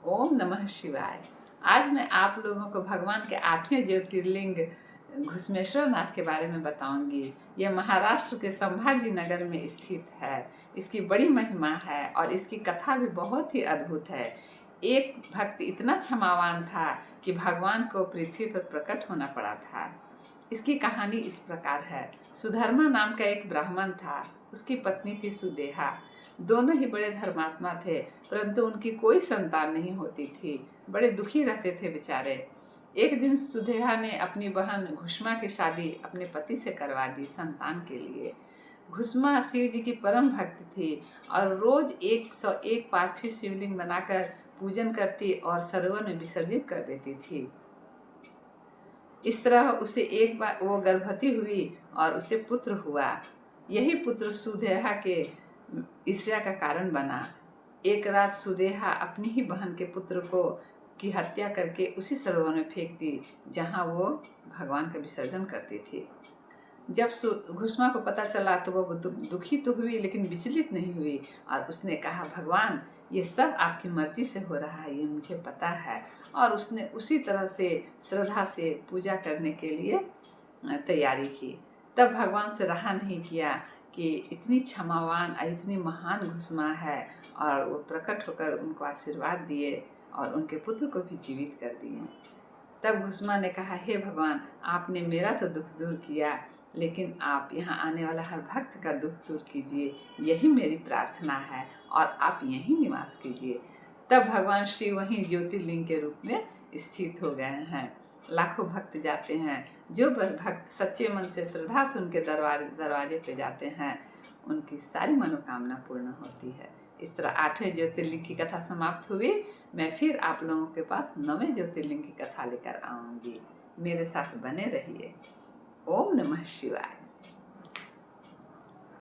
ओम नमः शिवाय। आज मैं आप लोगों को भगवान के 8वें ज्योतिर्लिंग घुसमेश्वर नाथ के बारे में बताऊंगी। यह महाराष्ट्र के संभाजी नगर में स्थित है। इसकी बड़ी महिमा है और इसकी कथा भी बहुत ही अद्भुत है। एक भक्त इतना क्षमावान था कि भगवान को पृथ्वी पर प्रकट होना पड़ा था। इसकी कहानी इस प्रकार है। सुधर्मा नाम का एक ब्राह्मण था। उसकी पत्नी थी सुदेहा। दोनों ही बड़े धर्मात्मा थे, परंतु उनकी कोई संतान नहीं होती थी। बड़े दुखी रहते थे बेचारे। एक दिन सुदेहा ने अपनी बहन घुष्मा की शादी अपने पति से करवा दी संतान के लिए। घुष्मा शिव जी की परम भक्त थी और रोज 101 पार्थिव शिवलिंग बनाकर पूजन करती और सरोवर में विसर्जित कर देती थी। इस तरह उसे एक बार वो गर्भवती हुई और उसे पुत्र हुआ। यही पुत्र सुदेहा के ईर्ष्या का कारण बना। एक रात सुदेहा अपनी ही बहन के पुत्र को की हत्या करके उसी सरोवर में फेंक दी जहाँ वो भगवान का विसर्जन करती थी। जब घुष्मा को पता चला तो वो दुखी तो हुई लेकिन विचलित नहीं हुई और उसने कहा, भगवान ये सब आपकी मर्जी से हो रहा है, ये मुझे पता है। और उसने उसी तरह से श्रद्धा से पूजा करने के लिए तैयारी की। तब भगवान से रहा नहीं किया कि इतनी क्षमावान और इतनी महान घुष्मा है, और वो प्रकट होकर उनको आशीर्वाद दिए और उनके पुत्र को भी जीवित कर दिए। तब घुष्मा ने कहा, हे भगवान, आपने मेरा तो दुख दूर किया, लेकिन आप यहाँ आने वाला हर भक्त का दुख दूर कीजिए, यही मेरी प्रार्थना है और आप यहीं निवास कीजिए। तब भगवान शिव वहीं ज्योतिर्लिंग के रूप में स्थित हो गए हैं। लाखों भक्त जाते हैं। जो भक्त सच्चे मन से श्रद्धा से उनके दरवाजे पे जाते हैं, उनकी सारी मनोकामना पूर्ण होती है। इस तरह 8वें ज्योतिर्लिंग की कथा समाप्त हुई। मैं फिर आप लोगों के पास 9वें ज्योतिर्लिंग की कथा लेकर आऊंगी। मेरे साथ बने रहिए। ओम नमः शिवाय।